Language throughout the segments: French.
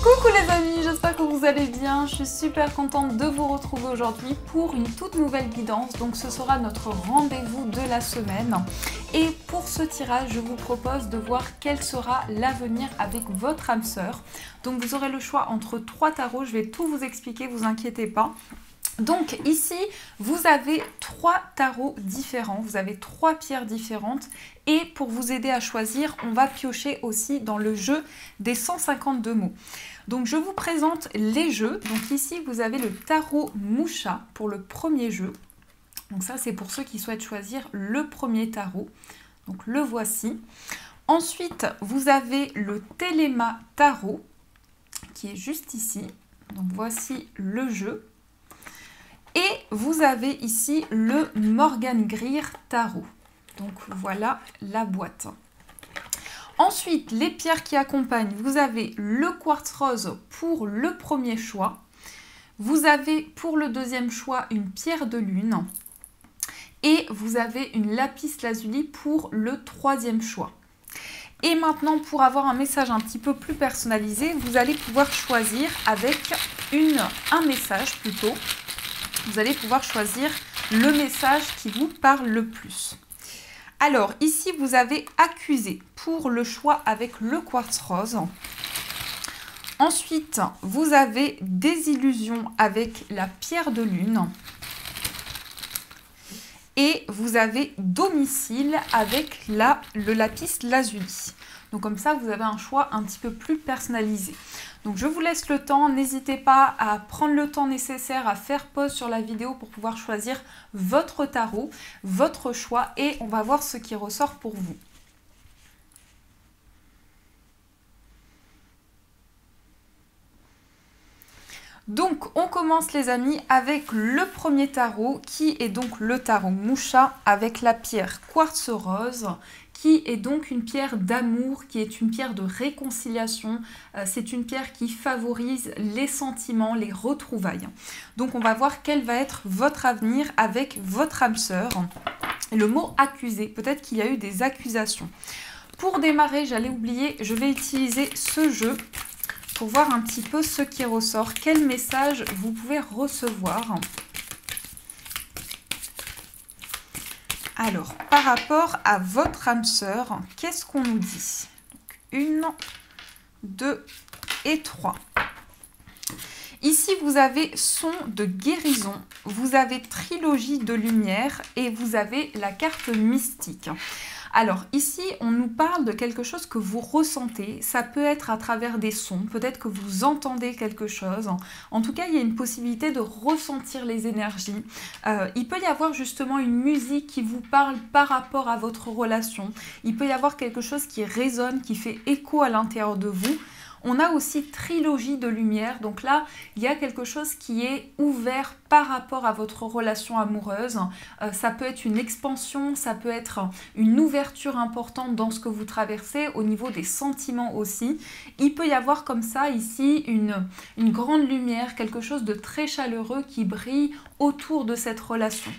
Coucou les amis, j'espère que vous allez bien. Je suis super contente de vous retrouver aujourd'hui pour une toute nouvelle guidance. Donc ce sera notre rendez-vous de la semaine. Et pour ce tirage, je vous propose de voir quel sera l'avenir avec votre âme sœur. Donc vous aurez le choix entre 3 tarots, je vais tout vous expliquer, vous inquiétez pas. Donc ici, vous avez 3 tarots différents, vous avez 3 pierres différentes et pour vous aider à choisir, on va piocher aussi dans le jeu des 152 mots. Donc je vous présente les jeux. Donc ici, vous avez le tarot Moucha pour le premier jeu. Donc ça, c'est pour ceux qui souhaitent choisir le premier tarot. Donc le voici. Ensuite, vous avez le Téléma Tarot qui est juste ici. Donc voici le jeu. Et vous avez ici le Morgan Greer Tarot. Donc voilà la boîte. Ensuite, les pierres qui accompagnent, vous avez le quartz rose pour le premier choix. Vous avez pour le deuxième choix une pierre de lune. Et vous avez une lapis lazuli pour le troisième choix. Et maintenant, pour avoir un message un petit peu plus personnalisé, vous allez pouvoir choisir avec un message plutôt. Vous allez pouvoir choisir le message qui vous parle le plus. Alors, ici, vous avez accusé pour le choix avec le quartz rose. Ensuite, vous avez désillusion avec la pierre de lune. Et vous avez domicile avec le lapis lazuli. Donc comme ça, vous avez un choix un petit peu plus personnalisé. Donc je vous laisse le temps, n'hésitez pas à prendre le temps nécessaire, à faire pause sur la vidéo pour pouvoir choisir votre tarot, votre choix et on va voir ce qui ressort pour vous. Donc on commence les amis avec le premier tarot qui est donc le tarot Moucha avec la pierre quartz rose qui est donc une pierre d'amour, qui est une pierre de réconciliation. C'est une pierre qui favorise les sentiments, les retrouvailles. Donc on va voir quel va être votre avenir avec votre âme sœur. Le mot accusé, peut-être qu'il y a eu des accusations. Pour démarrer, j'allais oublier, je vais utiliser ce jeu pour voir un petit peu ce qui ressort, quel message vous pouvez recevoir. Alors, par rapport à votre âme sœur, qu'est-ce qu'on nous dit? Donc, 1, 2 et 3. Ici, vous avez son de guérison, vous avez trilogie de lumière et vous avez la carte mystique. Alors ici, on nous parle de quelque chose que vous ressentez. Ça peut être à travers des sons, peut-être que vous entendez quelque chose. En tout cas, il y a une possibilité de ressentir les énergies. Il peut y avoir justement une musique qui vous parle par rapport à votre relation. Il peut y avoir quelque chose qui résonne, qui fait écho à l'intérieur de vous. On a aussi trilogie de lumière, donc là, il y a quelque chose qui est ouvert par rapport à votre relation amoureuse. Ça peut être une expansion, ça peut être une ouverture importante dans ce que vous traversez, au niveau des sentiments aussi. Il peut y avoir comme ça ici une grande lumière, quelque chose de très chaleureux qui brille autour de cette relation.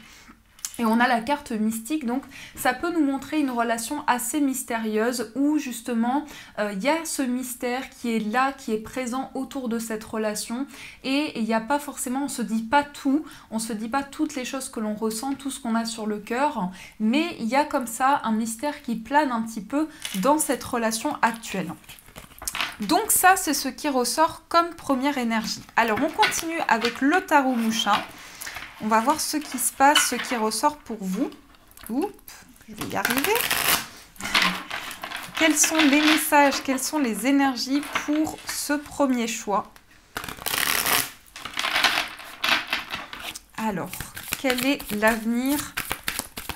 Et on a la carte mystique, donc ça peut nous montrer une relation assez mystérieuse où justement il y a ce mystère qui est là, qui est présent autour de cette relation et il n'y a pas forcément, on ne se dit pas tout, on ne se dit pas toutes les choses que l'on ressent, tout ce qu'on a sur le cœur, mais il y a comme ça un mystère qui plane un petit peu dans cette relation actuelle. Donc ça, c'est ce qui ressort comme première énergie. Alors on continue avec le tarot Moucha. On va voir ce qui se passe, ce qui ressort pour vous. Oups, je vais y arriver. Quels sont les messages, quelles sont les énergies pour ce premier choix? Alors, quel est l'avenir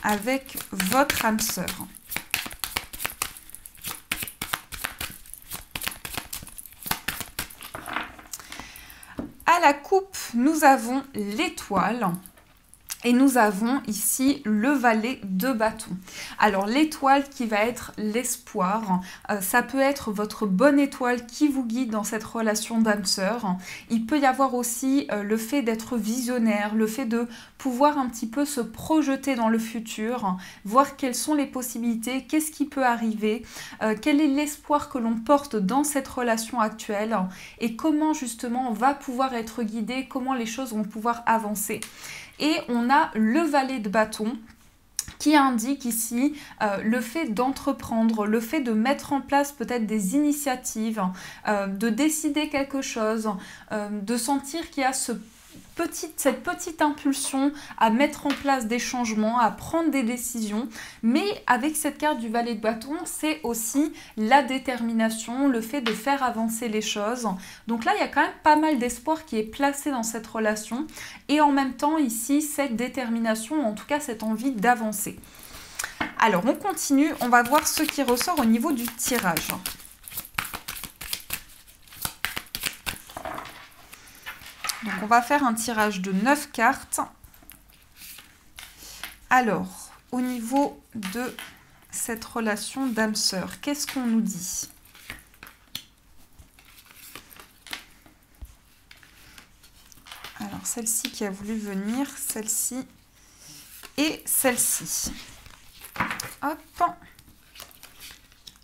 avec votre âme sœur? À la coupe, nous avons l'étoile. Et nous avons ici le valet de bâton. Alors l'étoile qui va être l'espoir, ça peut être votre bonne étoile qui vous guide dans cette relation d'âme-sœur. Il peut y avoir aussi le fait d'être visionnaire, le fait de pouvoir un petit peu se projeter dans le futur, voir quelles sont les possibilités, qu'est-ce qui peut arriver, quel est l'espoir que l'on porte dans cette relation actuelle et comment justement on va pouvoir être guidé, comment les choses vont pouvoir avancer. Et on a le valet de bâton qui indique ici le fait d'entreprendre, le fait de mettre en place peut-être des initiatives, de décider quelque chose, de sentir qu'il y a cette petite impulsion à mettre en place des changements, à prendre des décisions. Mais avec cette carte du valet de bâton, c'est aussi la détermination, le fait de faire avancer les choses. Donc là, il y a quand même pas mal d'espoir qui est placé dans cette relation. Et en même temps, ici, cette détermination, en tout cas cette envie d'avancer. Alors, on continue. On va voir ce qui ressort au niveau du tirage. Donc, on va faire un tirage de 9 cartes. Alors, au niveau de cette relation d'âme-sœur, qu'est-ce qu'on nous dit? Alors, celle-ci qui a voulu venir, celle-ci et celle-ci. Hop.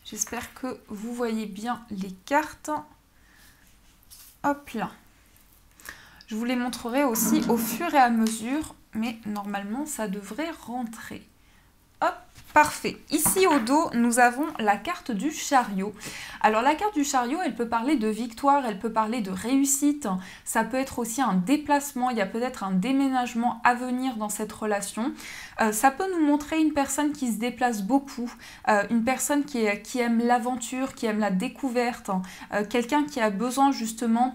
J'espère que vous voyez bien les cartes. Hop là. Je vous les montrerai aussi au fur et à mesure, mais normalement, ça devrait rentrer. Hop, parfait. Ici, au dos, nous avons la carte du chariot. Alors, la carte du chariot, elle peut parler de victoire, elle peut parler de réussite. Ça peut être aussi un déplacement. Il y a peut-être un déménagement à venir dans cette relation. Ça peut nous montrer une personne qui se déplace beaucoup, une personne qui aime l'aventure, qui aime la découverte, quelqu'un qui a besoin justement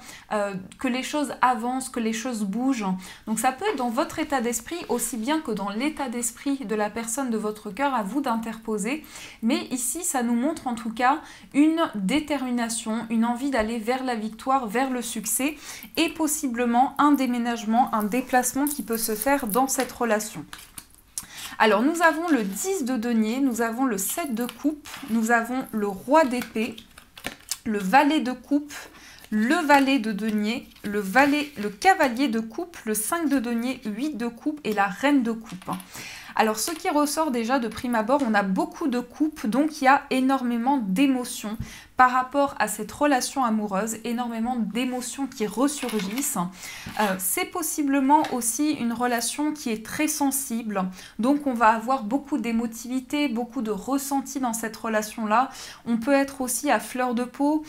que les choses avancent, que les choses bougent. Donc, ça peut être dans votre état d'esprit aussi bien que dans l'état d'esprit de la personne de votre cœur, à vous d'interposer. Mais ici, ça nous montre en tout cas une détermination, une envie d'aller vers la victoire, vers le succès et possiblement un déménagement, un déplacement qui peut se faire dans cette relation. Alors, nous avons le 10 de denier, nous avons le 7 de coupe, nous avons le roi d'épée, le valet de coupe, le valet de denier, le cavalier de coupe, le 5 de denier, 8 de coupe et la reine de coupe. Alors, ce qui ressort déjà de prime abord, on a beaucoup de coupes, donc il y a énormément d'émotions par rapport à cette relation amoureuse, énormément d'émotions qui ressurgissent. C'est possiblement aussi une relation qui est très sensible, donc on va avoir beaucoup d'émotivité, beaucoup de ressenti dans cette relation-là. On peut être aussi à fleur de peau,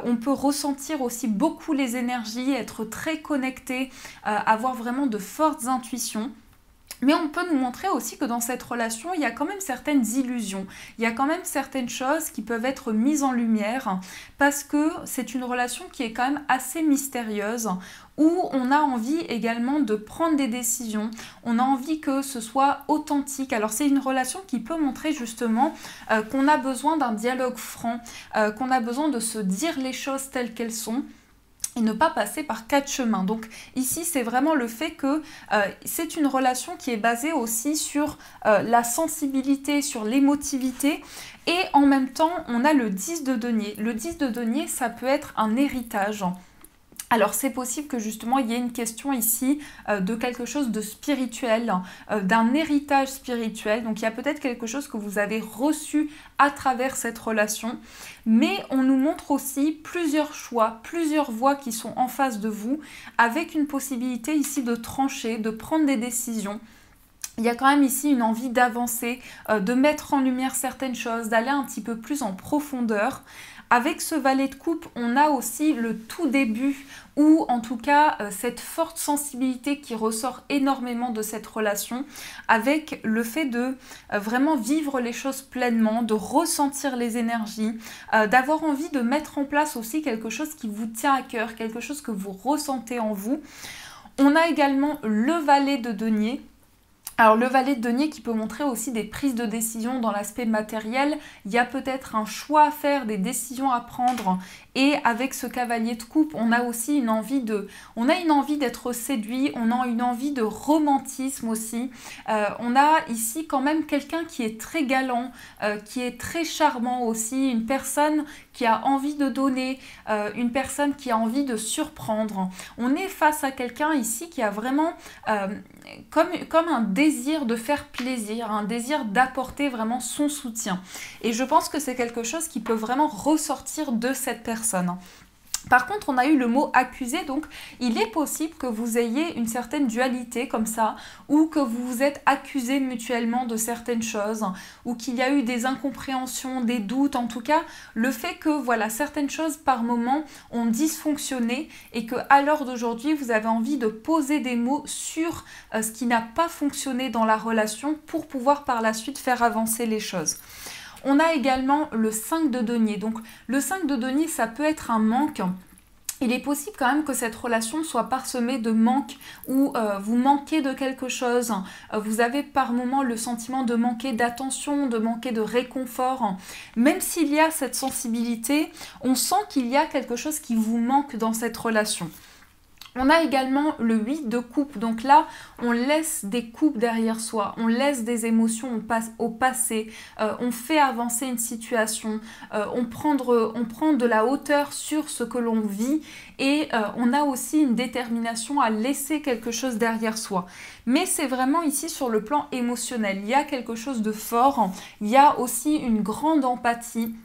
on peut ressentir aussi beaucoup les énergies, être très connecté, avoir vraiment de fortes intuitions. Mais on peut nous montrer aussi que dans cette relation, il y a quand même certaines illusions. Il y a quand même certaines choses qui peuvent être mises en lumière parce que c'est une relation qui est quand même assez mystérieuse où on a envie également de prendre des décisions. On a envie que ce soit authentique. Alors c'est une relation qui peut montrer justement qu'on a besoin d'un dialogue franc, qu'on a besoin de se dire les choses telles qu'elles sont. Et ne pas passer par 4 chemins. Donc ici, c'est vraiment le fait que c'est une relation qui est basée aussi sur la sensibilité, sur l'émotivité. Et en même temps, on a le 10 de denier. Le 10 de denier, ça peut être un héritage. Alors c'est possible que justement il y ait une question ici de quelque chose de spirituel, d'un héritage spirituel. Donc il y a peut-être quelque chose que vous avez reçu à travers cette relation. Mais on nous montre aussi plusieurs choix, plusieurs voies qui sont en face de vous, avec une possibilité ici de trancher, de prendre des décisions. Il y a quand même ici une envie d'avancer, de mettre en lumière certaines choses, d'aller un petit peu plus en profondeur. Avec ce valet de coupe, on a aussi le tout début ou en tout cas cette forte sensibilité qui ressort énormément de cette relation avec le fait de vraiment vivre les choses pleinement, de ressentir les énergies, d'avoir envie de mettre en place aussi quelque chose qui vous tient à cœur, quelque chose que vous ressentez en vous. On a également le valet de denier. Alors le valet de denier qui peut montrer aussi des prises de décision dans l'aspect matériel, il y a peut-être un choix à faire, des décisions à prendre, et avec ce cavalier de coupe, on a aussi une envie d'être séduit, on a une envie de romantisme aussi. On a ici quand même quelqu'un qui est très galant, qui est très charmant aussi, une personne qui a envie de donner, une personne qui a envie de surprendre. On est face à quelqu'un ici qui a vraiment comme un désir de faire plaisir, un désir d'apporter vraiment son soutien. Et je pense que c'est quelque chose qui peut vraiment ressortir de cette personne. Par contre, on a eu le mot accusé, donc il est possible que vous ayez une certaine dualité comme ça, ou que vous vous êtes accusés mutuellement de certaines choses, ou qu'il y a eu des incompréhensions, des doutes, en tout cas, le fait que voilà, certaines choses par moment ont dysfonctionné et qu'à l'heure d'aujourd'hui, vous avez envie de poser des mots sur ce qui n'a pas fonctionné dans la relation pour pouvoir par la suite faire avancer les choses. On a également le 5 de denier. Donc le 5 de denier, ça peut être un manque. Il est possible quand même que cette relation soit parsemée de manques ou vous manquez de quelque chose. Vous avez par moment le sentiment de manquer d'attention, de manquer de réconfort. Même s'il y a cette sensibilité, on sent qu'il y a quelque chose qui vous manque dans cette relation. On a également le 8 de coupe, donc là on laisse des coupes derrière soi, on laisse des émotions au passé, on fait avancer une situation, on prend de la hauteur sur ce que l'on vit et on a aussi une détermination à laisser quelque chose derrière soi. Mais c'est vraiment ici sur le plan émotionnel, il y a quelque chose de fort, il y a aussi une grande empathie,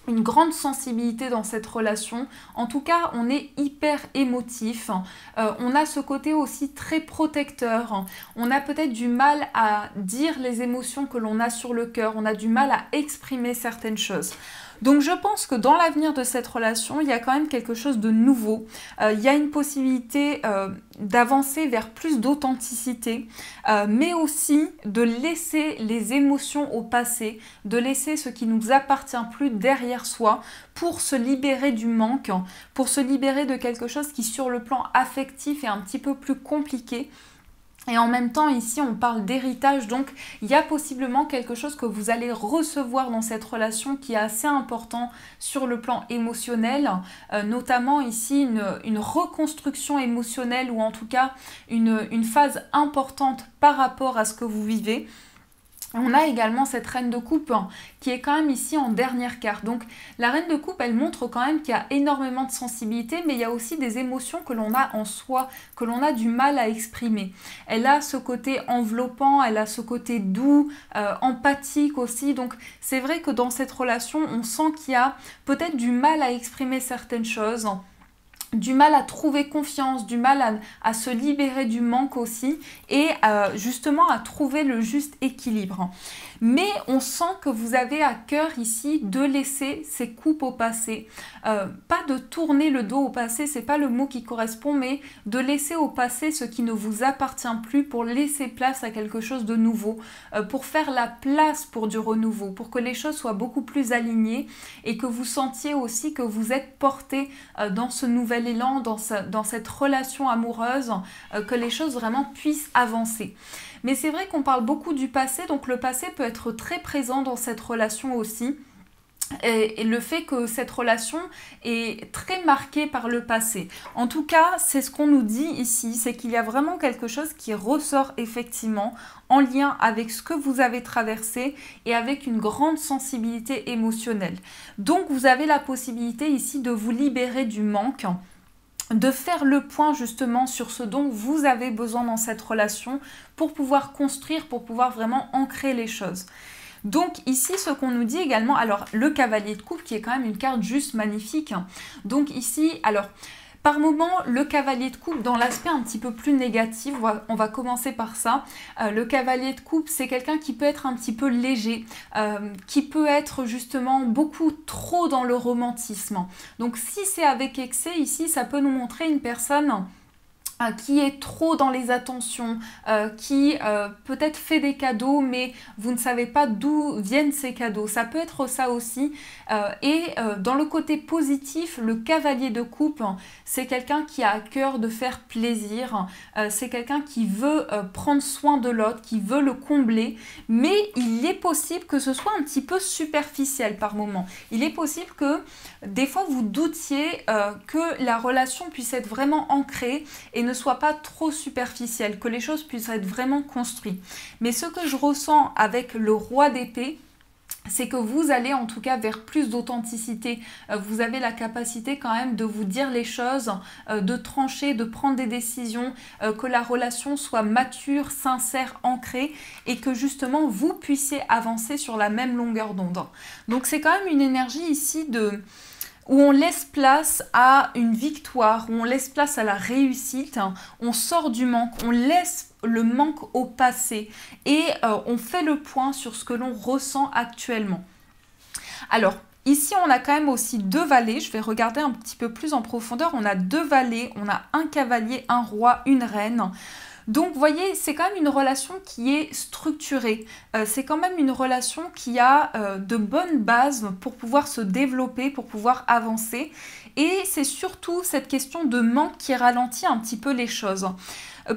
une grande sensibilité dans cette relation. En tout cas, on est hyper émotif. On a ce côté aussi très protecteur. On a peut-être du mal à dire les émotions que l'on a sur le cœur. On a du mal à exprimer certaines choses. Donc je pense que dans l'avenir de cette relation, il y a quand même quelque chose de nouveau. Il y a une possibilité d'avancer vers plus d'authenticité, mais aussi de laisser les émotions au passé, de laisser ce qui ne nous appartient plus derrière soi pour se libérer du manque, pour se libérer de quelque chose qui sur le plan affectif est un petit peu plus compliqué. Et en même temps, ici, on parle d'héritage, donc il y a possiblement quelque chose que vous allez recevoir dans cette relation qui est assez important sur le plan émotionnel, notamment ici une reconstruction émotionnelle ou en tout cas une phase importante par rapport à ce que vous vivez. On a également cette reine de coupe qui est quand même ici en dernière carte. Donc la reine de coupe, elle montre quand même qu'il y a énormément de sensibilité, mais il y a aussi des émotions que l'on a en soi, que l'on a du mal à exprimer. Elle a ce côté enveloppant, elle a ce côté doux, empathique aussi. Donc c'est vrai que dans cette relation, on sent qu'il y a peut-être du mal à exprimer certaines choses, du mal à trouver confiance, du mal à se libérer du manque aussi et justement à trouver le juste équilibre. Mais on sent que vous avez à cœur ici de laisser ces coupes au passé. Pas de tourner le dos au passé, c'est pas le mot qui correspond, mais de laisser au passé ce qui ne vous appartient plus pour laisser place à quelque chose de nouveau, pour faire la place pour du renouveau, pour que les choses soient beaucoup plus alignées et que vous sentiez aussi que vous êtes porté dans ce nouvel élan, dans cette relation amoureuse, que les choses vraiment puissent avancer. Mais c'est vrai qu'on parle beaucoup du passé, donc le passé peut être très présent dans cette relation aussi. Et le fait que cette relation est très marquée par le passé. En tout cas, c'est ce qu'on nous dit ici, c'est qu'il y a vraiment quelque chose qui ressort effectivement en lien avec ce que vous avez traversé et avec une grande sensibilité émotionnelle. Donc vous avez la possibilité ici de vous libérer du manque, de faire le point justement sur ce dont vous avez besoin dans cette relation pour pouvoir construire, pour pouvoir vraiment ancrer les choses. Donc ici, ce qu'on nous dit également, alors le cavalier de coupe qui est quand même une carte juste magnifique. Donc ici, alors par moment, le cavalier de coupe, dans l'aspect un petit peu plus négatif, on va commencer par ça. Le cavalier de coupe, c'est quelqu'un qui peut être un petit peu léger, qui peut être justement beaucoup trop dans le romantisme. Donc si c'est avec excès, ici, ça peut nous montrer une personne qui est trop dans les attentions, qui peut-être fait des cadeaux, mais vous ne savez pas d'où viennent ces cadeaux. Ça peut être ça aussi. Dans le côté positif, le cavalier de coupe, c'est quelqu'un qui a à cœur de faire plaisir. C'est quelqu'un qui veut prendre soin de l'autre, qui veut le combler. Mais il est possible que ce soit un petit peu superficiel par moment. Il est possible que des fois vous doutiez que la relation puisse être vraiment ancrée et ne soit pas trop superficielle, que les choses puissent être vraiment construites. Mais ce que je ressens avec le roi d'épée, c'est que vous allez en tout cas vers plus d'authenticité. Vous avez la capacité quand même de vous dire les choses, de trancher, de prendre des décisions, que la relation soit mature, sincère, ancrée et que justement vous puissiez avancer sur la même longueur d'onde. Donc c'est quand même une énergie ici où on laisse place à une victoire, où on laisse place à la réussite, on sort du manque, on laisse le manque au passé et on fait le point sur ce que l'on ressent actuellement. Alors, ici, on a quand même aussi 2 valets. Je vais regarder un petit peu plus en profondeur. On a 2 valets, on a un cavalier, un roi, une reine. Donc, vous voyez, c'est quand même une relation qui est structurée. C'est quand même une relation qui a de bonnes bases pour pouvoir se développer, pour pouvoir avancer. Et c'est surtout cette question de manque qui ralentit un petit peu les choses.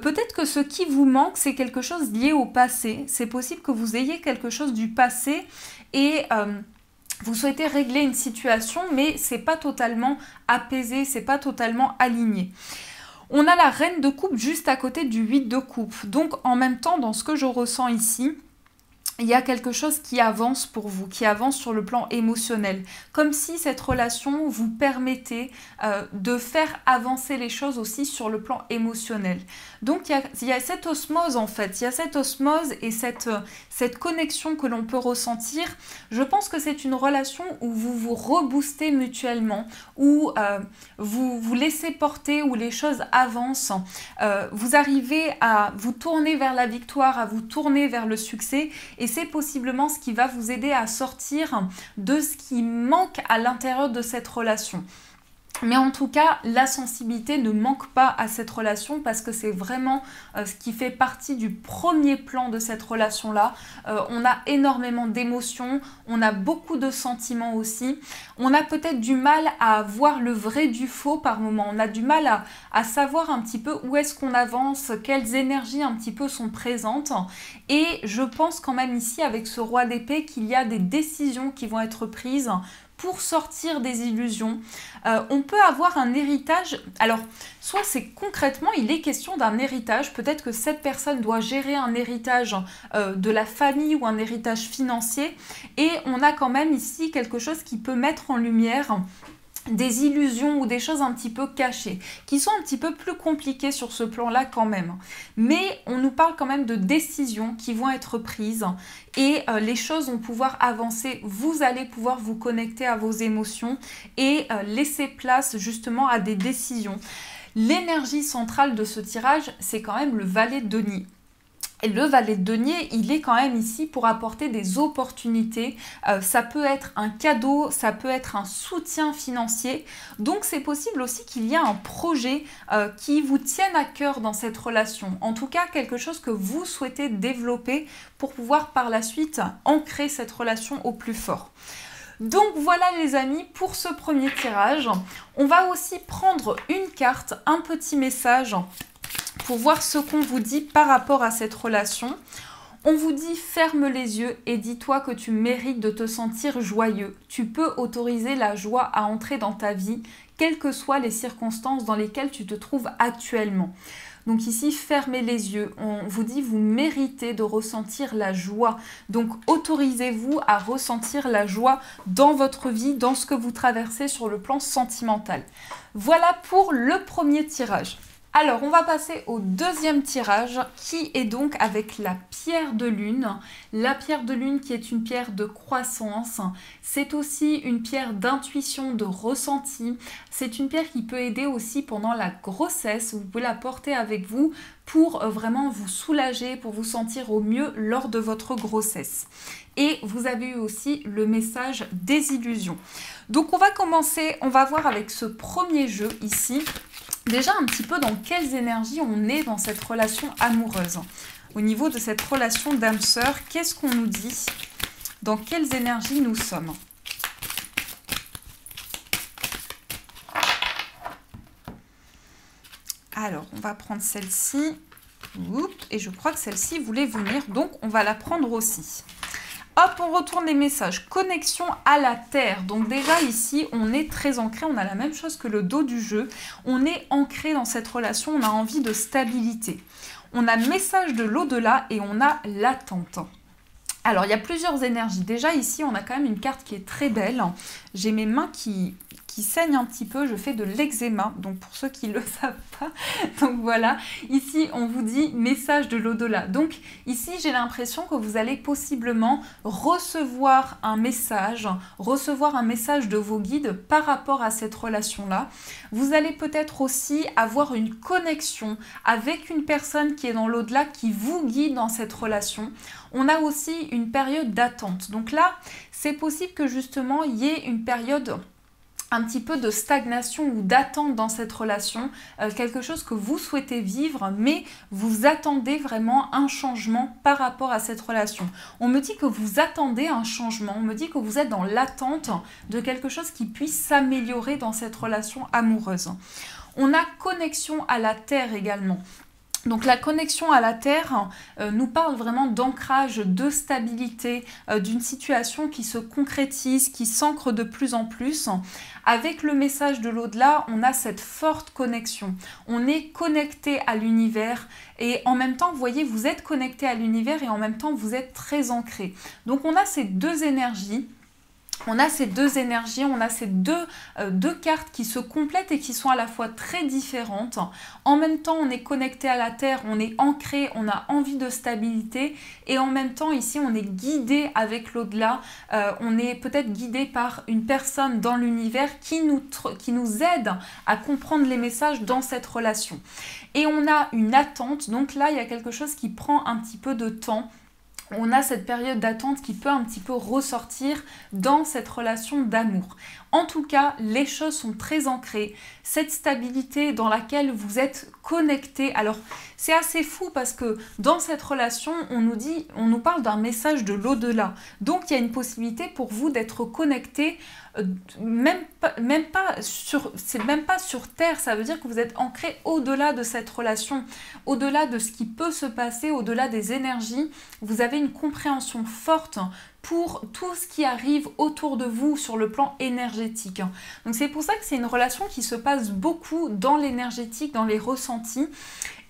Peut-être que ce qui vous manque, c'est quelque chose lié au passé. C'est possible que vous ayez quelque chose du passé et vous souhaitez régler une situation, mais c'est pas totalement apaisé, c'est pas totalement aligné. On a la reine de coupe juste à côté du 8 de coupe. Donc en même temps, dans ce que je ressens ici, il y a quelque chose qui avance pour vous, qui avance sur le plan émotionnel. Comme si cette relation vous permettait de faire avancer les choses aussi sur le plan émotionnel. Donc il y a cette osmose en fait, il y a cette osmose et cette connexion que l'on peut ressentir. Je pense que c'est une relation où vous vous reboostez mutuellement, où vous vous laissez porter, où les choses avancent. Vous arrivez à vous tourner vers la victoire, à vous tourner vers le succès. Et c'est possiblement ce qui va vous aider à sortir de ce qui manque à l'intérieur de cette relation. Mais en tout cas, la sensibilité ne manque pas à cette relation parce que c'est vraiment ce qui fait partie du premier plan de cette relation-là. On a énormément d'émotions, on a beaucoup de sentiments aussi. On a peut-être du mal à voir le vrai du faux par moment. On a du mal à savoir un petit peu où est-ce qu'on avance, quelles énergies un petit peu sont présentes. Et je pense quand même ici avec ce roi d'épée qu'il y a des décisions qui vont être prises pour sortir des illusions. On peut avoir un héritage, alors soit c'est concrètement, il est question d'un héritage, peut-être que cette personne doit gérer un héritage de la famille ou un héritage financier, et on a quand même ici quelque chose qui peut mettre en lumière des illusions ou des choses un petit peu cachées, qui sont un petit peu plus compliquées sur ce plan-là quand même. Mais on nous parle quand même de décisions qui vont être prises et les choses vont pouvoir avancer. Vous allez pouvoir vous connecter à vos émotions et laisser place justement à des décisions. L'énergie centrale de ce tirage, c'est quand même le valet de denier. Et le valet de denier, il est quand même ici pour apporter des opportunités. Ça peut être un cadeau, ça peut être un soutien financier. Donc c'est possible aussi qu'il y ait un projet qui vous tienne à cœur dans cette relation. En tout cas, quelque chose que vous souhaitez développer pour pouvoir par la suite ancrer cette relation au plus fort. Donc voilà les amis pour ce premier tirage. On va aussi prendre une carte, un petit message pour voir ce qu'on vous dit par rapport à cette relation. On vous dit ferme les yeux et dis-toi que tu mérites de te sentir joyeux. Tu peux autoriser la joie à entrer dans ta vie, quelles que soient les circonstances dans lesquelles tu te trouves actuellement. Donc ici, fermez les yeux. On vous dit vous méritez de ressentir la joie. Donc autorisez-vous à ressentir la joie dans votre vie, dans ce que vous traversez sur le plan sentimental. Voilà pour le premier tirage. Alors, on va passer au deuxième tirage qui est donc avec la pierre de lune. La pierre de lune qui est une pierre de croissance. C'est aussi une pierre d'intuition, de ressenti. C'est une pierre qui peut aider aussi pendant la grossesse. Vous pouvez la porter avec vous pour vraiment vous soulager, pour vous sentir au mieux lors de votre grossesse. Et vous avez eu aussi le message des illusions. Donc, on va commencer, on va voir avec ce premier jeu ici. déjà un petit peu dans quelles énergies on est dans cette relation amoureuse. Au niveau de cette relation d'âme-sœur, qu'est-ce qu'on nous dit? Dans quelles énergies nous sommes? Alors, on va prendre celle-ci. Et je crois que celle-ci voulait venir, donc on va la prendre aussi. Hop, on retourne les messages. Connexion à la Terre. Donc déjà ici, on est très ancré. On a la même chose que le dos du jeu. On est ancré dans cette relation. On a envie de stabilité. On a message de l'au-delà et on a l'attente. Alors, il y a plusieurs énergies. Déjà ici, on a quand même une carte qui est très belle. J'ai mes mains qui saignent un petit peu, je fais de l'eczéma, donc pour ceux qui ne le savent pas, donc voilà, ici on vous dit message de l'au-delà. Donc ici j'ai l'impression que vous allez possiblement recevoir un message de vos guides par rapport à cette relation-là. Vous allez peut-être aussi avoir une connexion avec une personne qui est dans l'au-delà, qui vous guide dans cette relation. On a aussi une période d'attente. Donc là, c'est possible que justement il y ait une période un petit peu de stagnation ou d'attente dans cette relation, quelque chose que vous souhaitez vivre, mais vous attendez vraiment un changement par rapport à cette relation. On me dit que vous attendez un changement, on me dit que vous êtes dans l'attente de quelque chose qui puisse s'améliorer dans cette relation amoureuse. On a connexion à la Terre également. Donc la connexion à la Terre nous parle vraiment d'ancrage, de stabilité, d'une situation qui se concrétise, qui s'ancre de plus en plus. Avec le message de l'au-delà, on a cette forte connexion. On est connecté à l'univers et en même temps, vous voyez, vous êtes connecté à l'univers et en même temps, vous êtes très ancré. Donc on a ces deux énergies. On a ces deux cartes qui se complètent et qui sont à la fois très différentes. En même temps, on est connecté à la Terre, on est ancré, on a envie de stabilité. Et en même temps, ici, on est guidé avec l'au-delà. On est peut-être guidé par une personne dans l'univers qui nous aide à comprendre les messages dans cette relation. Et on a une attente. Donc là, il y a quelque chose qui prend un petit peu de temps. On a cette période d'attente qui peut un petit peu ressortir dans cette relation d'amour. En tout cas, les choses sont très ancrées. Cette stabilité dans laquelle vous êtes connecté. Alors, c'est assez fou parce que dans cette relation, on nous parle d'un message de l'au-delà. Donc, il y a une possibilité pour vous d'être connecté, même pas sur Terre. Ça veut dire que vous êtes ancré au-delà de cette relation, au-delà de ce qui peut se passer, au-delà des énergies. Vous avez une compréhension forte pour tout ce qui arrive autour de vous sur le plan énergétique. Donc c'est pour ça que c'est une relation qui se passe beaucoup dans l'énergétique, dans les ressentis.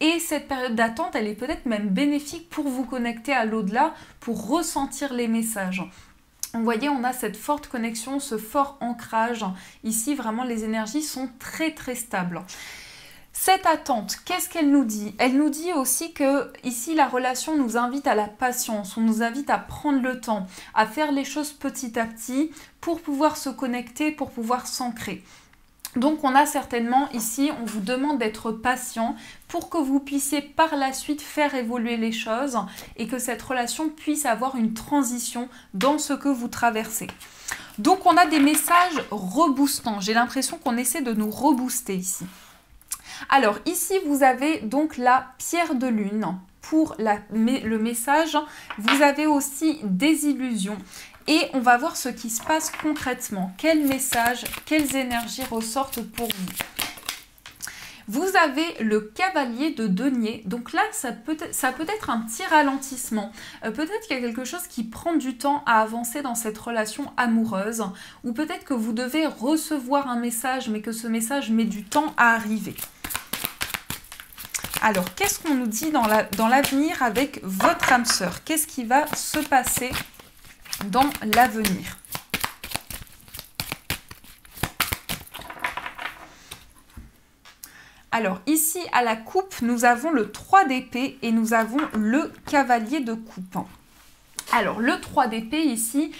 Et cette période d'attente, elle est peut-être même bénéfique pour vous connecter à l'au-delà, pour ressentir les messages. Vous voyez, on a cette forte connexion, ce fort ancrage. Ici, vraiment, les énergies sont très très stables. Cette attente, qu'est-ce qu'elle nous dit? Elle nous dit aussi que ici la relation nous invite à la patience, on nous invite à prendre le temps, à faire les choses petit à petit pour pouvoir se connecter, pour pouvoir s'ancrer. Donc on a certainement ici, on vous demande d'être patient pour que vous puissiez par la suite faire évoluer les choses et que cette relation puisse avoir une transition dans ce que vous traversez. Donc on a des messages reboostants, j'ai l'impression qu'on essaie de nous rebooster ici. Alors ici vous avez donc la pierre de lune pour le message. Vous avez aussi des illusions et on va voir ce qui se passe concrètement. Quels messages, quelles énergies ressortent pour vous? Vous avez le cavalier de denier. Donc là, ça peut être un petit ralentissement. Peut-être qu'il y a quelque chose qui prend du temps à avancer dans cette relation amoureuse. Ou peut-être que vous devez recevoir un message, mais que ce message met du temps à arriver. Alors, qu'est-ce qu'on nous dit dans l'avenir avec votre âme sœur? Qu'est-ce qui va se passer dans l'avenir? Alors, ici, à la coupe, nous avons le 3 d'épée et nous avons le cavalier de coupe. Alors, le 3 d'épée ici,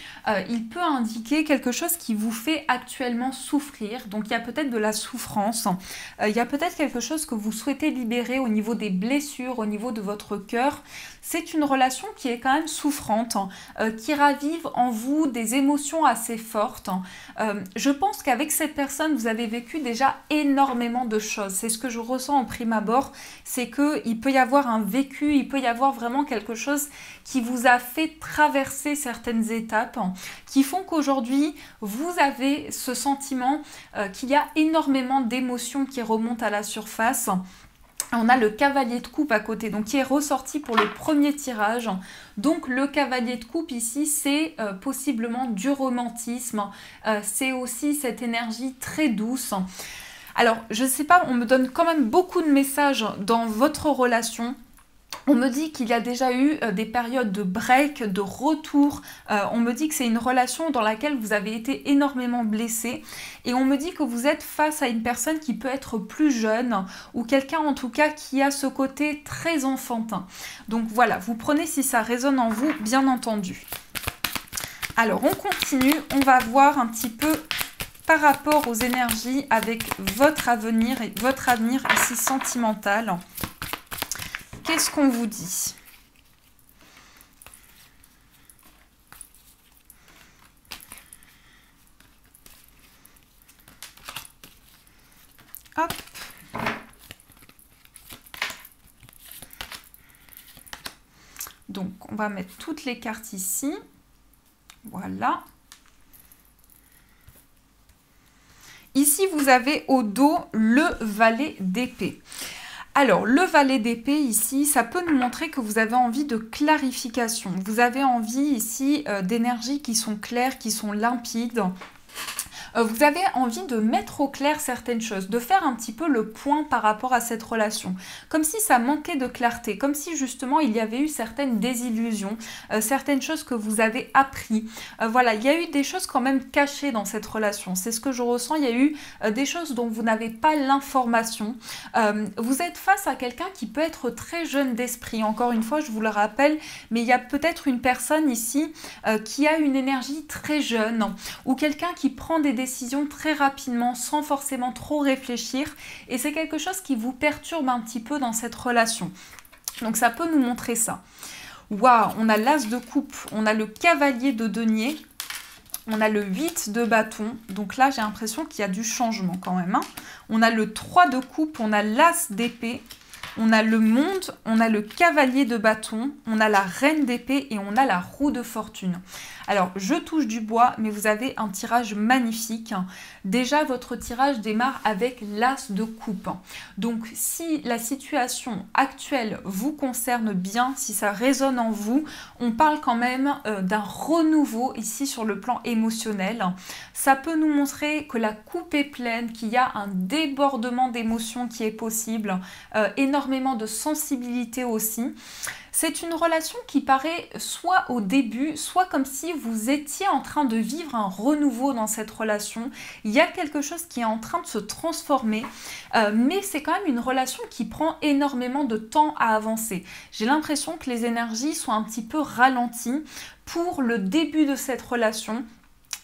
il peut indiquer quelque chose qui vous fait actuellement souffrir. Donc, il y a peut-être de la souffrance. Il y a peut-être quelque chose que vous souhaitez libérer au niveau des blessures, au niveau de votre cœur. C'est une relation qui est quand même souffrante, qui ravive en vous des émotions assez fortes. Je pense qu'avec cette personne, vous avez vécu déjà énormément de choses. C'est ce que je ressens au prime abord. C'est qu'il peut y avoir un vécu, il peut y avoir vraiment quelque chose qui vous a fait traverser certaines étapes qui font qu'aujourd'hui, vous avez ce sentiment qu'il y a énormément d'émotions qui remontent à la surface. On a le cavalier de coupe à côté, donc qui est ressorti pour le premier tirage. Donc le cavalier de coupe ici, c'est possiblement du romantisme. C'est aussi cette énergie très douce. Alors, je ne sais pas, on me donne quand même beaucoup de messages dans votre relation. On me dit qu'il y a déjà eu des périodes de break, de retour. On me dit que c'est une relation dans laquelle vous avez été énormément blessé. Et on me dit que vous êtes face à une personne qui peut être plus jeune ou quelqu'un en tout cas qui a ce côté très enfantin. Donc voilà, vous prenez si ça résonne en vous, bien entendu. Alors on continue, on va voir un petit peu par rapport aux énergies avec votre avenir ici sentimental. Qu'est-ce qu'on vous dit? Hop. Donc, on va mettre toutes les cartes ici. Voilà. Ici, vous avez au dos le valet d'épée. Alors, le valet d'épée ici, ça peut nous montrer que vous avez envie de clarification. Vous avez envie ici d'énergies qui sont claires, qui sont limpides. Vous avez envie de mettre au clair certaines choses, de faire un petit peu le point par rapport à cette relation. Comme si ça manquait de clarté, comme si justement il y avait eu certaines désillusions, certaines choses que vous avez appris. Voilà, il y a eu des choses quand même cachées dans cette relation. C'est ce que je ressens, il y a eu des choses dont vous n'avez pas l'information. Vous êtes face à quelqu'un qui peut être très jeune d'esprit. Encore une fois, je vous le rappelle, mais il y a peut-être une personne ici qui a une énergie très jeune ou quelqu'un qui prend des décisions très rapidement sans forcément trop réfléchir et c'est quelque chose qui vous perturbe un petit peu dans cette relation. Donc ça peut nous montrer ça. Waouh, on a l'as de coupe, on a le cavalier de denier, on a le 8 de bâton. Donc là, j'ai l'impression qu'il y a du changement quand même. On a le 3 de coupe, on a l'as d'épée. On a le monde, on a le cavalier de bâton, on a la reine d'épée et on a la roue de fortune. Alors, je touche du bois, mais vous avez un tirage magnifique. Déjà, votre tirage démarre avec l'as de coupe. Donc, si la situation actuelle vous concerne bien, si ça résonne en vous, on parle quand même d'un renouveau ici sur le plan émotionnel. Ça peut nous montrer que la coupe est pleine, qu'il y a un débordement d'émotions qui est possible, énormément de sensibilité aussi. C'est une relation qui paraît soit au début, soit comme si vous étiez en train de vivre un renouveau dans cette relation. Il y a quelque chose qui est en train de se transformer, mais c'est quand même une relation qui prend énormément de temps à avancer. J'ai l'impression que les énergies sont un petit peu ralenties pour le début de cette relation.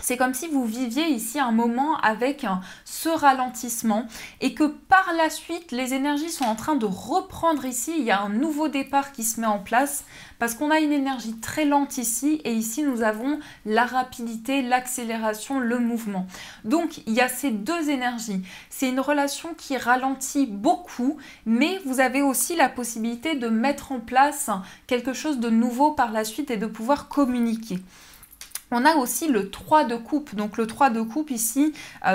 C'est comme si vous viviez ici un moment avec ce ralentissement et que par la suite, les énergies sont en train de reprendre ici. Il y a un nouveau départ qui se met en place parce qu'on a une énergie très lente ici et ici, nous avons la rapidité, l'accélération, le mouvement. Donc, il y a ces deux énergies. C'est une relation qui ralentit beaucoup, mais vous avez aussi la possibilité de mettre en place quelque chose de nouveau par la suite et de pouvoir communiquer. On a aussi le 3 de coupe. Donc le 3 de coupe ici,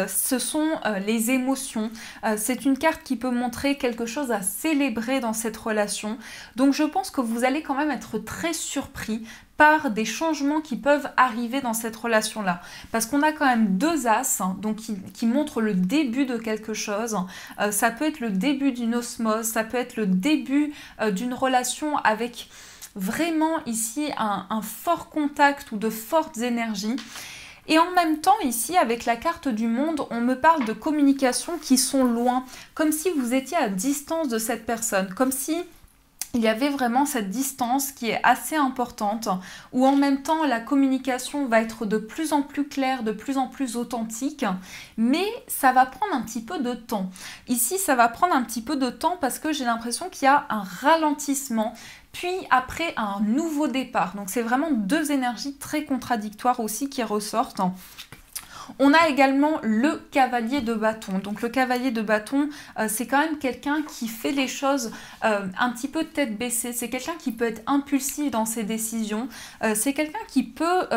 ce sont les émotions. C'est une carte qui peut montrer quelque chose à célébrer dans cette relation. Donc je pense que vous allez quand même être très surpris par des changements qui peuvent arriver dans cette relation-là. Parce qu'on a quand même deux as, donc qui montrent le début de quelque chose. Ça peut être le début d'une osmose, ça peut être le début d'une relation avec vraiment ici un fort contact ou de fortes énergies. Et en même temps ici avec la carte du monde, on me parle de communications qui sont loin, comme si vous étiez à distance de cette personne, comme si il y avait vraiment cette distance qui est assez importante, où en même temps la communication va être de plus en plus claire, de plus en plus authentique, mais ça va prendre un petit peu de temps. Ici, ça va prendre un petit peu de temps parce que j'ai l'impression qu'il y a un ralentissement, puis après un nouveau départ. Donc c'est vraiment deux énergies très contradictoires aussi qui ressortent. On a également le cavalier de bâton. Donc le cavalier de bâton, c'est quand même quelqu'un qui fait les choses un petit peu tête baissée. C'est quelqu'un qui peut être impulsif dans ses décisions. C'est quelqu'un qui peut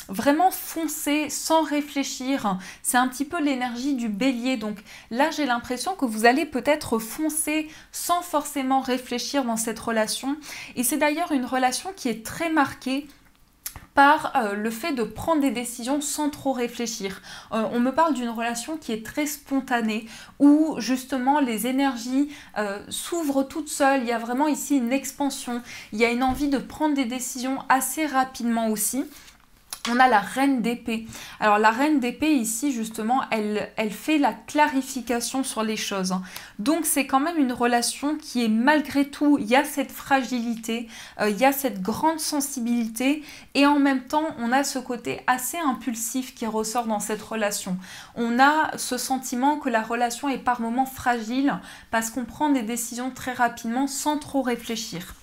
vraiment foncer sans réfléchir. C'est un petit peu l'énergie du bélier. Donc là, j'ai l'impression que vous allez peut-être foncer sans forcément réfléchir dans cette relation. Et c'est d'ailleurs une relation qui est très marquée par le fait de prendre des décisions sans trop réfléchir. On me parle d'une relation qui est très spontanée, où justement les énergies s'ouvrent toutes seules. Il y a vraiment ici une expansion, il y a une envie de prendre des décisions assez rapidement aussi. On a la reine d'épée. Alors la reine d'épée ici justement, elle fait la clarification sur les choses. Donc c'est quand même une relation qui est malgré tout, il y a cette fragilité, il y a cette grande sensibilité et en même temps on a ce côté assez impulsif qui ressort dans cette relation. On a ce sentiment que la relation est par moments fragile parce qu'on prend des décisions très rapidement sans trop réfléchir.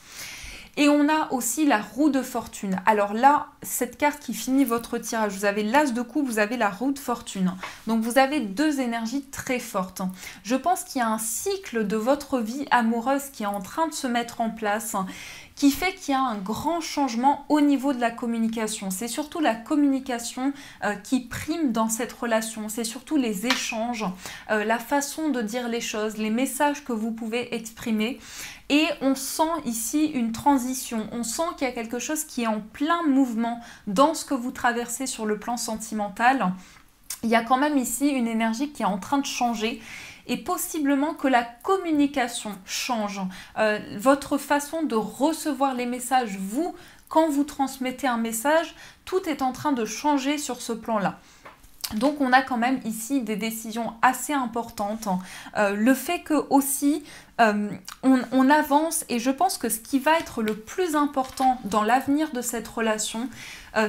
Et on a aussi la roue de fortune. Alors là, cette carte qui finit votre tirage, vous avez l'as de coupe, vous avez la roue de fortune. Donc vous avez deux énergies très fortes. Je pense qu'il y a un cycle de votre vie amoureuse qui est en train de se mettre en place, qui fait qu'il y a un grand changement au niveau de la communication. C'est surtout la communication qui prime dans cette relation. C'est surtout les échanges, la façon de dire les choses, les messages que vous pouvez exprimer. Et on sent ici une transition, on sent qu'il y a quelque chose qui est en plein mouvement dans ce que vous traversez sur le plan sentimental. Il y a quand même ici une énergie qui est en train de changer et possiblement que la communication change. Votre façon de recevoir les messages, vous, quand vous transmettez un message, tout est en train de changer sur ce plan-là. Donc on a quand même ici des décisions assez importantes. Le fait que aussi on avance, et je pense que ce qui va être le plus important dans l'avenir de cette relation,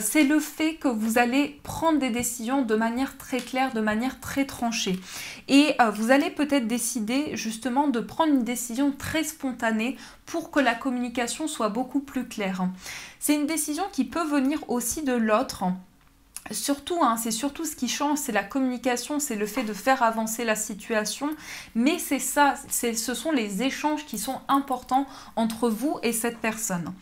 c'est le fait que vous allez prendre des décisions de manière très claire, de manière très tranchée. Et vous allez peut-être décider justement de prendre une décision très spontanée pour que la communication soit beaucoup plus claire. C'est une décision qui peut venir aussi de l'autre. Surtout, c'est surtout ce qui change, c'est la communication, c'est le fait de faire avancer la situation, mais c'est ça, ce sont les échanges qui sont importants entre vous et cette personne.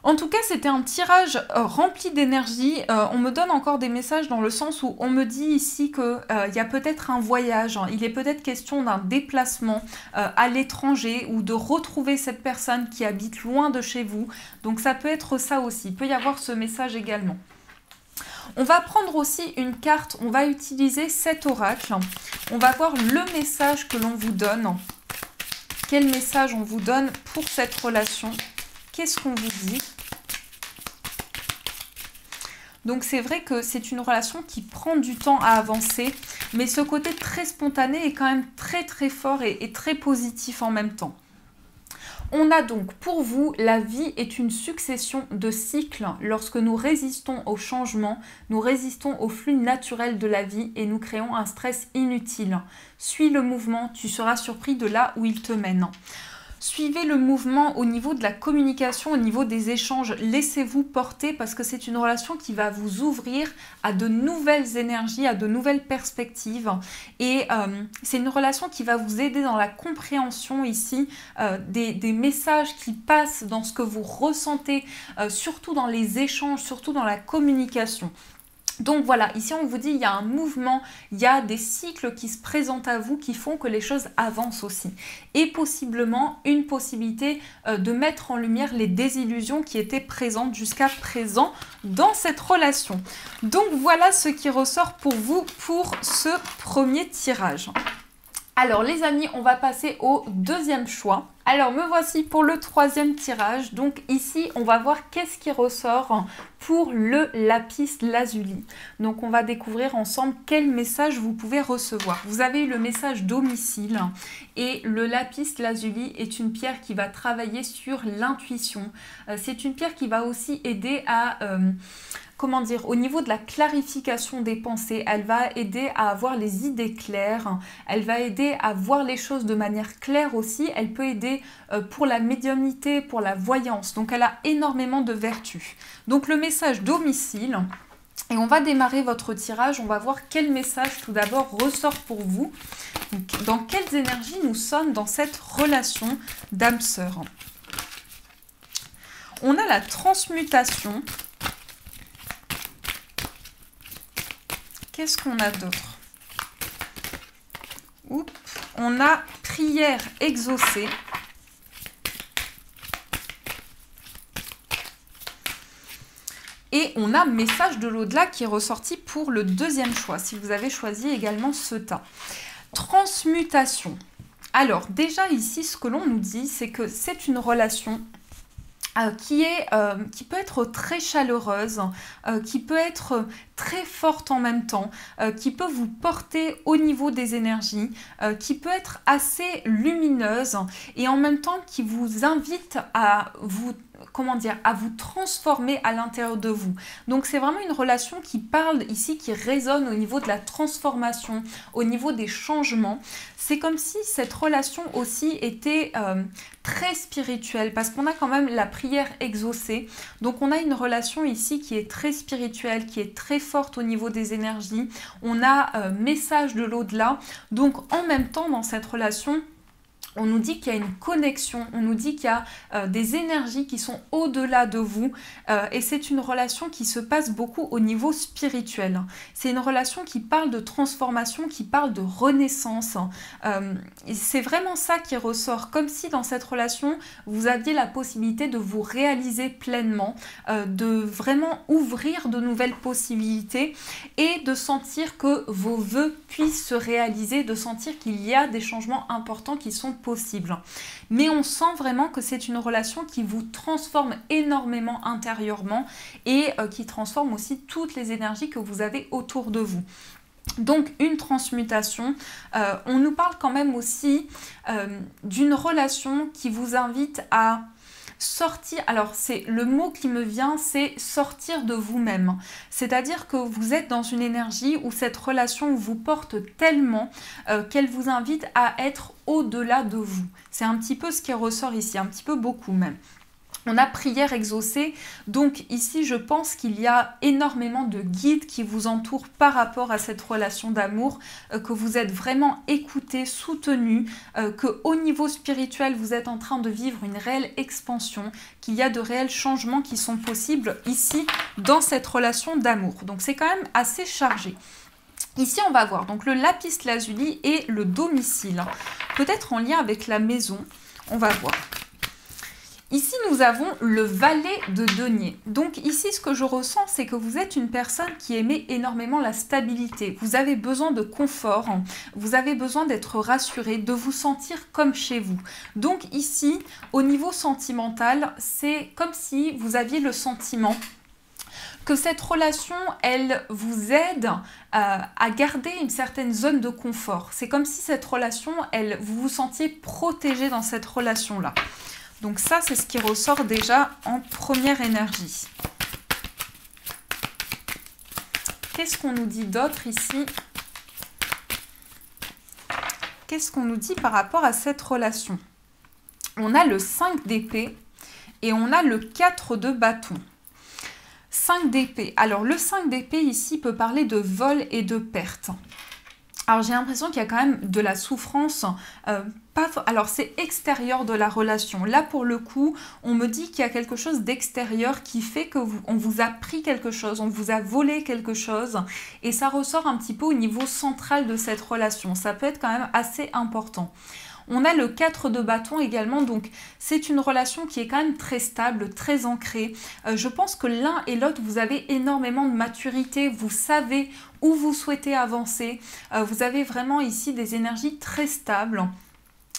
En tout cas, c'était un tirage rempli d'énergie. On me donne encore des messages dans le sens où on me dit ici qu'il y a peut-être un voyage, il est peut-être question d'un déplacement à l'étranger ou de retrouver cette personne qui habite loin de chez vous. Donc ça peut être ça aussi, il peut y avoir ce message également. On va prendre aussi une carte, on va utiliser cet oracle. On va voir le message que l'on vous donne. Quel message on vous donne pour cette relation? Qu'est-ce qu'on vous dit? Donc c'est vrai que c'est une relation qui prend du temps à avancer, mais ce côté très spontané est quand même très très fort et très positif en même temps. On a donc pour vous, la vie est une succession de cycles. Lorsque nous résistons au changement, nous résistons au flux naturel de la vie et nous créons un stress inutile. Suis le mouvement, tu seras surpris de là où il te mène. Suivez le mouvement au niveau de la communication, au niveau des échanges. Laissez-vous porter parce que c'est une relation qui va vous ouvrir à de nouvelles énergies, à de nouvelles perspectives. Et c'est une relation qui va vous aider dans la compréhension ici des messages qui passent dans ce que vous ressentez, surtout dans les échanges, surtout dans la communication. Donc voilà, ici on vous dit il y a un mouvement, il y a des cycles qui se présentent à vous qui font que les choses avancent aussi. Et possiblement une possibilité de mettre en lumière les désillusions qui étaient présentes jusqu'à présent dans cette relation. Donc voilà ce qui ressort pour vous pour ce premier tirage. Alors les amis, on va passer au deuxième choix. Alors me voici pour le troisième tirage. Donc ici, on va voir qu'est-ce qui ressort pour le lapis lazuli. Donc on va découvrir ensemble quel message vous pouvez recevoir. Vous avez eu le message domicile et le lapis lazuli est une pierre qui va travailler sur l'intuition. C'est une pierre qui va aussi aider à... comment dire, au niveau de la clarification des pensées, elle va aider à avoir les idées claires, elle va aider à voir les choses de manière claire aussi, elle peut aider pour la médiumnité, pour la voyance, donc elle a énormément de vertus. Donc le message domicile, et on va démarrer votre tirage, on va voir quel message tout d'abord ressort pour vous, donc, dans quelles énergies nous sommes dans cette relation d'âme-sœur. On a la transmutation. Qu'est-ce qu'on a d'autre? On a prière exaucée. Et on a message de l'au-delà qui est ressorti pour le deuxième choix, si vous avez choisi également ce tas. Transmutation. Alors déjà ici, ce que l'on nous dit, c'est que c'est une relation qui peut être très chaleureuse, qui peut être très forte en même temps, qui peut vous porter au niveau des énergies, qui peut être assez lumineuse et en même temps qui vous invite à vous, comment dire, à vous transformer à l'intérieur de vous. Donc c'est vraiment une relation qui parle ici, qui résonne au niveau de la transformation, au niveau des changements. C'est comme si cette relation aussi était très spirituelle parce qu'on a quand même la prière exaucée. Donc on a une relation ici qui est très spirituelle, qui est très forte au niveau des énergies. On a message de l'au-delà. Donc en même temps dans cette relation, on nous dit qu'il y a une connexion, on nous dit qu'il y a des énergies qui sont au-delà de vous et c'est une relation qui se passe beaucoup au niveau spirituel. C'est une relation qui parle de transformation, qui parle de renaissance. C'est vraiment ça qui ressort, comme si dans cette relation, vous aviez la possibilité de vous réaliser pleinement, de vraiment ouvrir de nouvelles possibilités et de sentir que vos vœux puissent se réaliser, de sentir qu'il y a des changements importants qui sont possible. Mais on sent vraiment que c'est une relation qui vous transforme énormément intérieurement et qui transforme aussi toutes les énergies que vous avez autour de vous. Donc une transmutation, on nous parle quand même aussi d'une relation qui vous invite à sortir, alors c'est le mot qui me vient, c'est sortir de vous-même. C'est-à-dire que vous êtes dans une énergie où cette relation vous porte tellement qu'elle vous invite à être au-delà de vous. C'est un petit peu ce qui ressort ici, un petit peu beaucoup même. On a prière exaucée, donc ici je pense qu'il y a énormément de guides qui vous entourent par rapport à cette relation d'amour, que vous êtes vraiment écouté, soutenu, qu'au niveau spirituel vous êtes en train de vivre une réelle expansion, qu'il y a de réels changements qui sont possibles ici dans cette relation d'amour. Donc c'est quand même assez chargé. Ici, on va voir donc le lapis lazuli et le domicile, peut-être en lien avec la maison, on va voir. Ici, nous avons le valet de denier. Donc ici, ce que je ressens, c'est que vous êtes une personne qui aimait énormément la stabilité. Vous avez besoin de confort, vous avez besoin d'être rassuré, de vous sentir comme chez vous. Donc ici, au niveau sentimental, c'est comme si vous aviez le sentiment que cette relation, elle vous aide à garder une certaine zone de confort. C'est comme si cette relation, vous vous sentiez protégé dans cette relation-là. Donc ça, c'est ce qui ressort déjà en première énergie. Qu'est-ce qu'on nous dit d'autre ici? Qu'est-ce qu'on nous dit par rapport à cette relation? On a le 5 d'épée et on a le 4 de bâton. 5 d'épée. Alors le 5 d'épée ici peut parler de vol et de perte. Alors j'ai l'impression qu'il y a quand même de la souffrance, alors c'est extérieur de la relation. Là pour le coup, on me dit qu'il y a quelque chose d'extérieur qui fait qu'on vous a pris quelque chose, on vous a volé quelque chose et ça ressort un petit peu au niveau central de cette relation. Ça peut être quand même assez important. On a le 4 de bâton également, donc c'est une relation qui est quand même très stable, très ancrée. Je pense que l'un et l'autre, vous avez énormément de maturité, vous savez où vous souhaitez avancer. Vous avez vraiment ici des énergies très stables.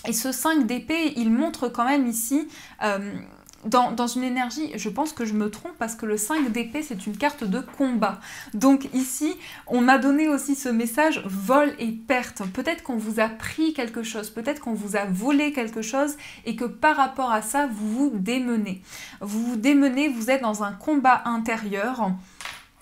Et ce 5 d'épée, il montre quand même ici... Dans une énergie, je pense que je me trompe parce que le 5 d'épée, c'est une carte de combat. Donc ici, on m'a donné aussi ce message vol et perte. Peut-être qu'on vous a pris quelque chose, peut-être qu'on vous a volé quelque chose et que par rapport à ça, vous vous démenez. Vous vous démenez, vous êtes dans un combat intérieur.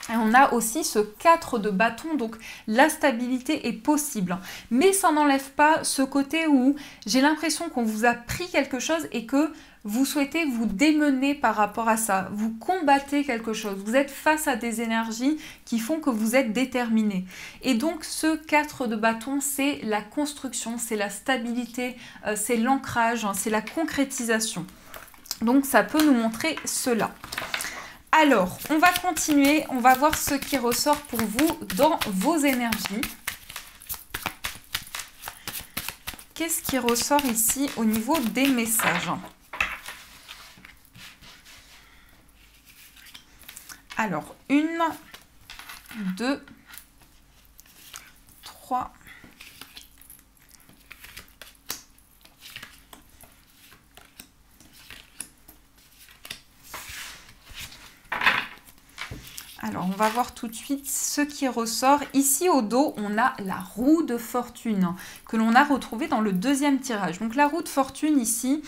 Et on a aussi ce 4 de bâton, donc la stabilité est possible. Mais ça n'enlève pas ce côté où j'ai l'impression qu'on vous a pris quelque chose et que vous souhaitez vous démener par rapport à ça. Vous combattez quelque chose. Vous êtes face à des énergies qui font que vous êtes déterminé. Et donc ce 4 de bâton, c'est la construction, c'est la stabilité, c'est l'ancrage, c'est la concrétisation. Donc ça peut nous montrer cela. Alors, on va continuer, on va voir ce qui ressort pour vous dans vos énergies. Qu'est-ce qui ressort ici au niveau des messages ? Alors, 1, 2, 3, 4. Alors, on va voir tout de suite ce qui ressort. Ici, au dos, on a la roue de fortune que l'on a retrouvée dans le deuxième tirage. Donc, la roue de fortune ici,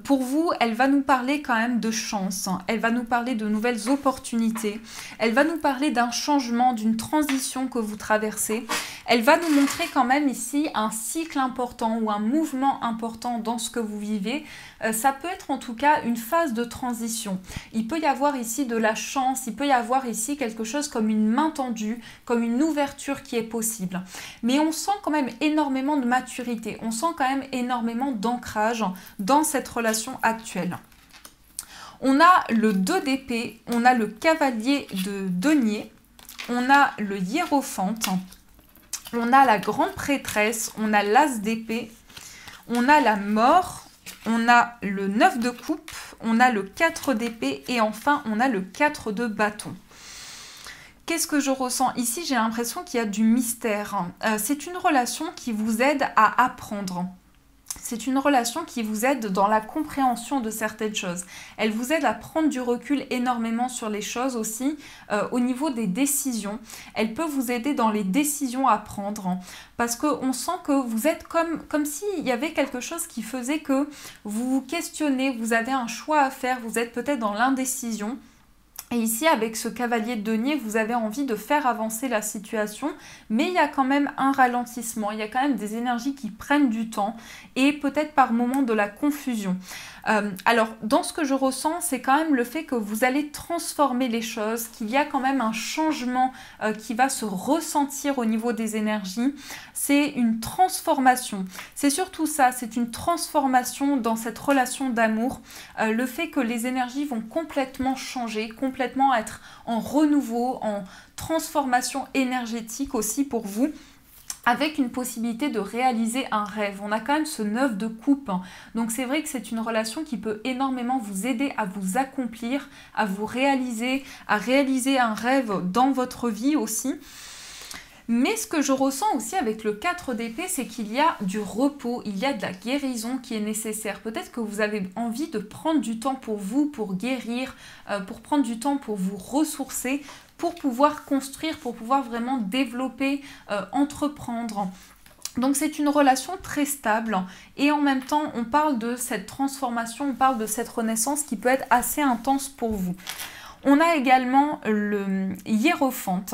pour vous, elle va nous parler quand même de chance. Elle va nous parler de nouvelles opportunités. Elle va nous parler d'un changement, d'une transition que vous traversez. Elle va nous montrer quand même ici un cycle important ou un mouvement important dans ce que vous vivez. Ça peut être en tout cas une phase de transition. Il peut y avoir ici de la chance, il peut y avoir ici quelque chose comme une main tendue, comme une ouverture qui est possible. Mais on sent quand même énormément de maturité, on sent quand même énormément d'ancrage dans cette relation actuelle. On a le 2 d'épée, on a le cavalier de denier, on a le hiérophante, on a la grande prêtresse, on a l'as d'épée, on a la mort, on a le 9 de coupe, on a le 4 d'épée et enfin on a le 4 de bâton. Qu'est-ce que je ressens ici? J'ai l'impression qu'il y a du mystère. C'est une relation qui vous aide à apprendre. C'est une relation qui vous aide dans la compréhension de certaines choses. Elle vous aide à prendre du recul énormément sur les choses aussi, au niveau des décisions. Elle peut vous aider dans les décisions à prendre, parce qu'on sent que vous êtes comme s'il y avait quelque chose qui faisait que vous vous questionnez, vous avez un choix à faire, vous êtes peut-être dans l'indécision. Et ici, avec ce cavalier de denier, vous avez envie de faire avancer la situation, mais il y a quand même un ralentissement, il y a quand même des énergies qui prennent du temps et peut-être par moments de la confusion. Alors, dans ce que je ressens, c'est quand même le fait que vous allez transformer les choses, qu'il y a quand même un changement qui va se ressentir au niveau des énergies. C'est une transformation. C'est surtout ça, c'est une transformation dans cette relation d'amour. Le fait que les énergies vont complètement changer, complètement être en renouveau, en transformation énergétique aussi pour vous, avec une possibilité de réaliser un rêve. On a quand même ce 9 de coupe, donc c'est vrai que c'est une relation qui peut énormément vous aider à vous accomplir, à vous réaliser, à réaliser un rêve dans votre vie aussi. Mais ce que je ressens aussi avec le 4 d'épée, c'est qu'il y a du repos, il y a de la guérison qui est nécessaire. Peut-être que vous avez envie de prendre du temps pour vous, pour guérir, pour prendre du temps pour vous ressourcer, pour pouvoir construire, pour pouvoir vraiment développer, entreprendre. Donc c'est une relation très stable et en même temps on parle de cette transformation, on parle de cette renaissance qui peut être assez intense pour vous. On a également le hiérophante.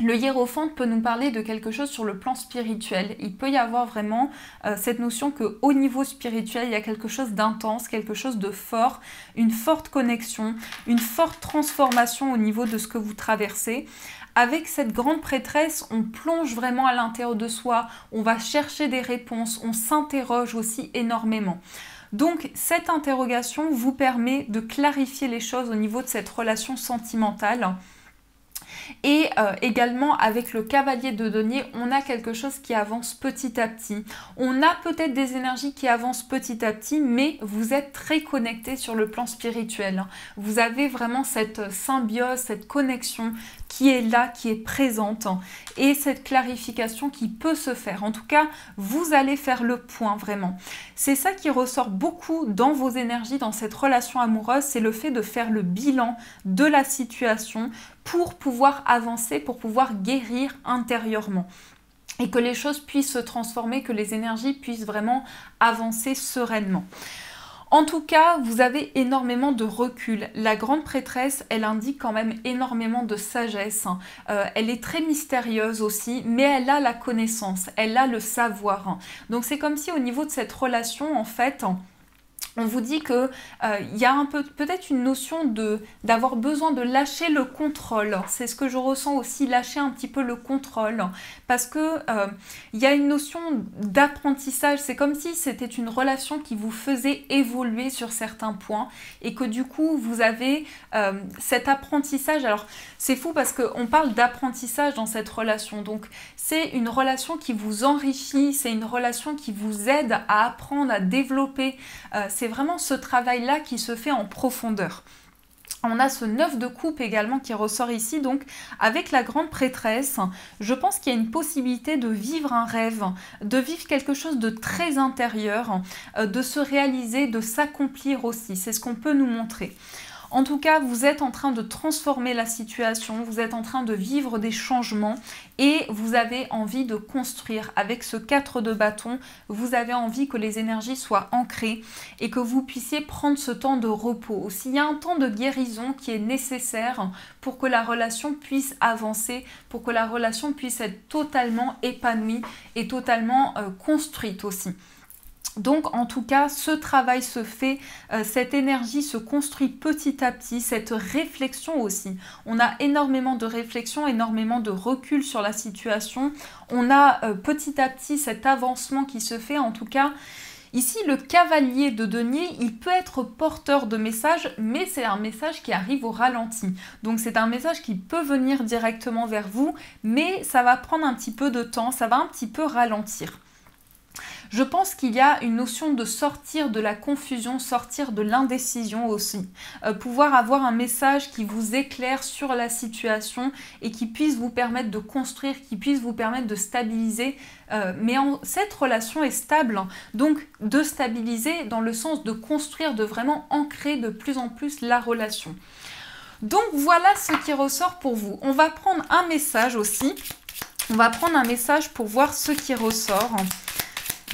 Le hiérophante peut nous parler de quelque chose sur le plan spirituel. Il peut y avoir vraiment cette notion qu'au niveau spirituel, il y a quelque chose d'intense, quelque chose de fort, une forte connexion, une forte transformation au niveau de ce que vous traversez. Avec cette grande prêtresse, on plonge vraiment à l'intérieur de soi, on va chercher des réponses, on s'interroge aussi énormément. Donc cette interrogation vous permet de clarifier les choses au niveau de cette relation sentimentale. Et également avec le cavalier de denier, on a quelque chose qui avance petit à petit. On a peut-être des énergies qui avancent petit à petit, mais vous êtes très connecté sur le plan spirituel. Vous avez vraiment cette symbiose, cette connexion qui est là, qui est présente, et cette clarification qui peut se faire. En tout cas, vous allez faire le point vraiment. C'est ça qui ressort beaucoup dans vos énergies, dans cette relation amoureuse, c'est le fait de faire le bilan de la situation pour pouvoir avancer, pour pouvoir guérir intérieurement. Et que les choses puissent se transformer, que les énergies puissent vraiment avancer sereinement. En tout cas, vous avez énormément de recul. La grande prêtresse, elle indique quand même énormément de sagesse. Elle est très mystérieuse aussi, mais elle a la connaissance, elle a le savoir. Donc c'est comme si au niveau de cette relation, en fait, on vous dit que y a peut-être une notion d'avoir besoin de lâcher le contrôle. C'est ce que je ressens aussi, lâcher un petit peu le contrôle. Parce que y a une notion d'apprentissage. C'est comme si c'était une relation qui vous faisait évoluer sur certains points. Et que du coup, vous avez cet apprentissage. Alors, c'est fou parce qu'on parle d'apprentissage dans cette relation. Donc, c'est une relation qui vous enrichit. C'est une relation qui vous aide à apprendre, à développer. C'est vraiment ce travail-là qui se fait en profondeur. On a ce 9 de coupe également qui ressort ici, donc avec la grande prêtresse, je pense qu'il y a une possibilité de vivre un rêve, de vivre quelque chose de très intérieur, de se réaliser, de s'accomplir aussi, c'est ce qu'on peut nous montrer. En tout cas, vous êtes en train de transformer la situation, vous êtes en train de vivre des changements et vous avez envie de construire. Avec ce 4 de bâton, vous avez envie que les énergies soient ancrées et que vous puissiez prendre ce temps de repos. Aussi, il y a un temps de guérison qui est nécessaire pour que la relation puisse avancer, pour que la relation puisse être totalement épanouie et totalement construite aussi. Donc en tout cas, ce travail se fait, cette énergie se construit petit à petit, cette réflexion aussi. On a énormément de réflexion, énormément de recul sur la situation. On a petit à petit cet avancement qui se fait. En tout cas, ici, le cavalier de denier, il peut être porteur de messages, mais c'est un message qui arrive au ralenti. Donc c'est un message qui peut venir directement vers vous, mais ça va prendre un petit peu de temps, ça va un petit peu ralentir. Je pense qu'il y a une notion de sortir de la confusion, sortir de l'indécision aussi. Pouvoir avoir un message qui vous éclaire sur la situation et qui puisse vous permettre de construire, qui puisse vous permettre de stabiliser. Cette relation est stable, donc de stabiliser dans le sens de construire, de vraiment ancrer de plus en plus la relation. Donc voilà ce qui ressort pour vous. On va prendre un message aussi. On va prendre un message pour voir ce qui ressort.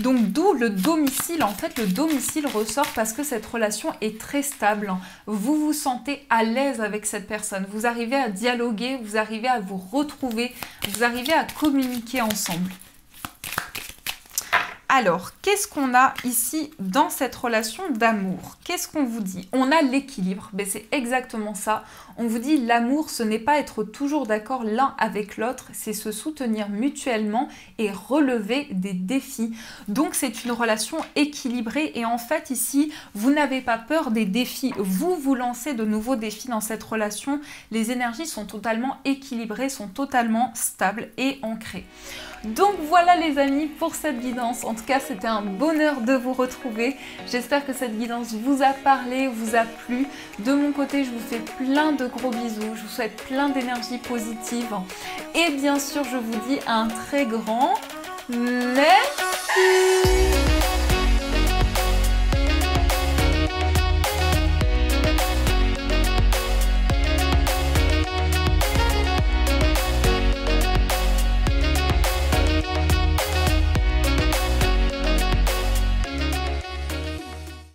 Donc d'où le domicile, en fait le domicile ressort parce que cette relation est très stable. Vous vous sentez à l'aise avec cette personne, vous arrivez à dialoguer, vous arrivez à vous retrouver, vous arrivez à communiquer ensemble. Alors, qu'est-ce qu'on a ici dans cette relation d'amour? Qu'est-ce qu'on vous dit? On a l'équilibre, mais c'est exactement ça. On vous dit l'amour, ce n'est pas être toujours d'accord l'un avec l'autre, c'est se soutenir mutuellement et relever des défis. Donc c'est une relation équilibrée et en fait ici, vous n'avez pas peur des défis. Vous vous lancez de nouveaux défis dans cette relation. Les énergies sont totalement équilibrées, sont totalement stables et ancrées. Donc voilà les amis pour cette guidance. En tout cas, c'était un bonheur de vous retrouver. J'espère que cette guidance vous a parlé, vous a plu. De mon côté, je vous fais plein de gros bisous. Je vous souhaite plein d'énergie positive. Et bien sûr, je vous dis un très grand merci.